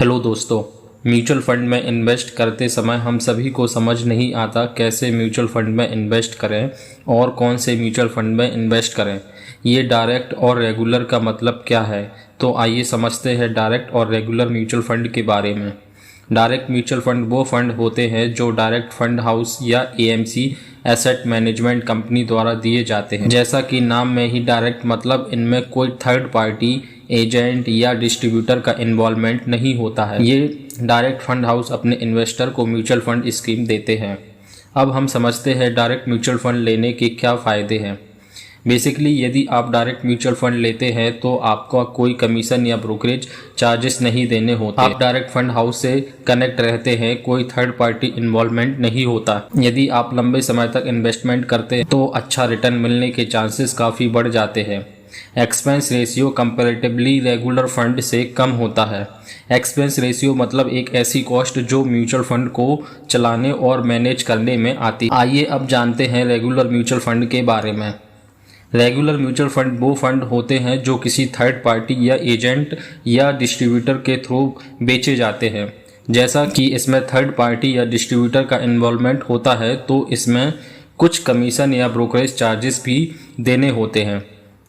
Hello दोस्तों, mutual fund में invest करते समय हम सभी को समझ नहीं आता कैसे म्यूचुअल फंड में इन्वेस्ट करें और कौन से म्यूचुअल फंड में इन्वेस्ट करें। ये डायरेक्ट और रेगुलर का मतलब क्या है, तो आइए समझते हैं डायरेक्ट और रेगुलर म्यूचुअल फंड के बारे में। डायरेक्ट म्यूचुअल फंड वो फंड होते हैं जो डायरेक्ट फंड हाउस या एएमसी एसेट मैनेजमेंट कंपनी द्वारा दिए जाते हैं। जैसा कि नाम में ही डायरेक्ट मतलब इनमें कोई थर्ड पार्टी एजेंट या डिस्ट्रीब्यूटर का इन्वॉल्वमेंट नहीं होता है। ये डायरेक्ट फंड हाउस अपने इन्वेस्टर को म्यूचुअल फंड स्कीम देते हैं। अब हम समझते हैं डायरेक्ट म्यूचुअल फंड लेने के क्या फ़ायदे हैं। बेसिकली यदि आप डायरेक्ट म्यूचुअल फंड लेते हैं तो आपका कोई कमीशन या ब्रोकरेज चार्जेस नहीं देने होते। आप डायरेक्ट फंड हाउस से कनेक्ट रहते हैं, कोई थर्ड पार्टी इन्वॉल्वमेंट नहीं होता। यदि आप लंबे समय तक इन्वेस्टमेंट करते हैं तो अच्छा रिटर्न मिलने के चांसेस काफ़ी बढ़ जाते हैं। Expense ratio comparatively regular fund से कम होता है। एक्सपेंस रेशियो मतलब एक ऐसी कॉस्ट जो म्यूचुअल फंड को चलाने और मैनेज करने में आती है। आइए अब जानते हैं रेगुलर म्यूचुअल फंड के बारे में। रेगुलर म्यूचुअल फंड वो फंड होते हैं जो किसी थर्ड पार्टी या एजेंट या डिस्ट्रीब्यूटर के थ्रू बेचे जाते हैं। जैसा कि इसमें थर्ड पार्टी या डिस्ट्रीब्यूटर का इन्वॉल्वमेंट होता है तो इसमें कुछ कमीशन या ब्रोकरेज चार्जेस भी देने होते हैं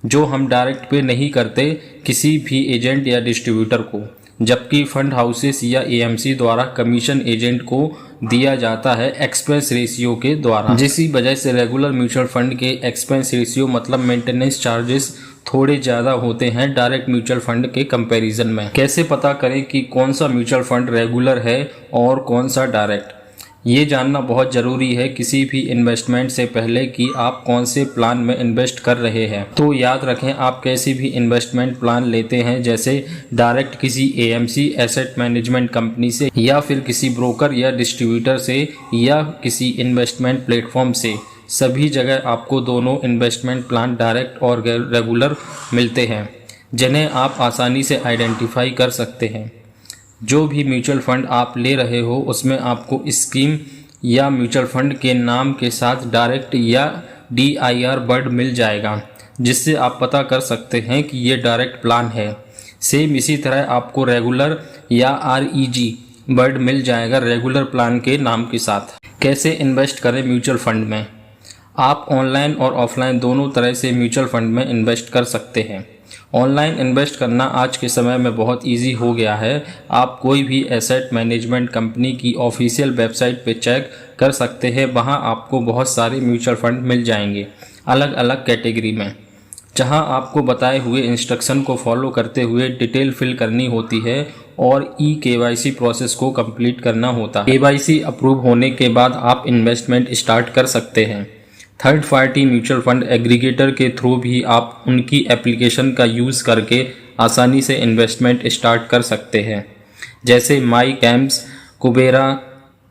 जो हम डायरेक्ट पे नहीं करते किसी भी एजेंट या डिस्ट्रीब्यूटर को, जबकि फंड हाउसेस या एएमसी द्वारा कमीशन एजेंट को दिया जाता है एक्सपेंस रेशियो के द्वारा। जिसकी वजह से रेगुलर म्यूचुअल फंड के एक्सपेंस रेशियो मतलब मेंटेनेंस चार्जेस थोड़े ज़्यादा होते हैं डायरेक्ट म्यूचुअल फंड के कंपैरिजन में। कैसे पता करें कि कौन सा म्यूचुअल फंड रेगुलर है और कौन सा डायरेक्ट? ये जानना बहुत ज़रूरी है किसी भी इन्वेस्टमेंट से पहले कि आप कौन से प्लान में इन्वेस्ट कर रहे हैं। तो याद रखें, आप कैसे भी इन्वेस्टमेंट प्लान लेते हैं जैसे डायरेक्ट किसी एएमसी एसेट मैनेजमेंट कंपनी से या फिर किसी ब्रोकर या डिस्ट्रीब्यूटर से या किसी इन्वेस्टमेंट प्लेटफॉर्म से, सभी जगह आपको दोनों इन्वेस्टमेंट प्लान डायरेक्ट और रेगुलर मिलते हैं जिन्हें आप आसानी से आइडेंटिफाई कर सकते हैं। जो भी म्यूचुअल फंड आप ले रहे हो उसमें आपको स्कीम या म्यूचुअल फंड के नाम के साथ डायरेक्ट या DIR वर्ड मिल जाएगा, जिससे आप पता कर सकते हैं कि ये डायरेक्ट प्लान है। सेम इसी तरह आपको रेगुलर या REG वर्ड मिल जाएगा रेगुलर प्लान के नाम के साथ। कैसे इन्वेस्ट करें म्यूचुअल फंड में? आप ऑनलाइन और ऑफलाइन दोनों तरह से म्यूचुअल फंड में इन्वेस्ट कर सकते हैं। ऑनलाइन इन्वेस्ट करना आज के समय में बहुत इजी हो गया है। आप कोई भी एसेट मैनेजमेंट कंपनी की ऑफिशियल वेबसाइट पे चेक कर सकते हैं। वहां आपको बहुत सारे म्यूचुअल फंड मिल जाएंगे अलग अलग कैटेगरी में, जहां आपको बताए हुए इंस्ट्रक्शन को फॉलो करते हुए डिटेल फिल करनी होती है और KYC प्रोसेस को कंप्लीट करना होता है। KYC अप्रूव होने के बाद आप इन्वेस्टमेंट स्टार्ट कर सकते हैं। Third party mutual fund aggregator के थ्रू भी आप उनकी एप्लीकेशन का यूज़ करके आसानी से इन्वेस्टमेंट स्टार्ट कर सकते हैं, जैसे my CAMS, Kuvera,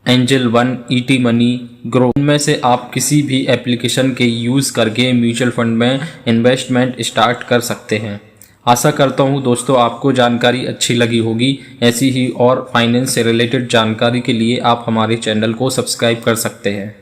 Angel One, ET money, Groww. इनमें से आप किसी भी एप्लीकेशन के यूज़ करके म्यूचुअल फंड में इन्वेस्टमेंट स्टार्ट कर सकते हैं। आशा करता हूँ दोस्तों आपको जानकारी अच्छी लगी होगी। ऐसी ही और फाइनेंस से रिलेटेड जानकारी के लिए आप हमारे चैनल को सब्सक्राइब कर सकते हैं।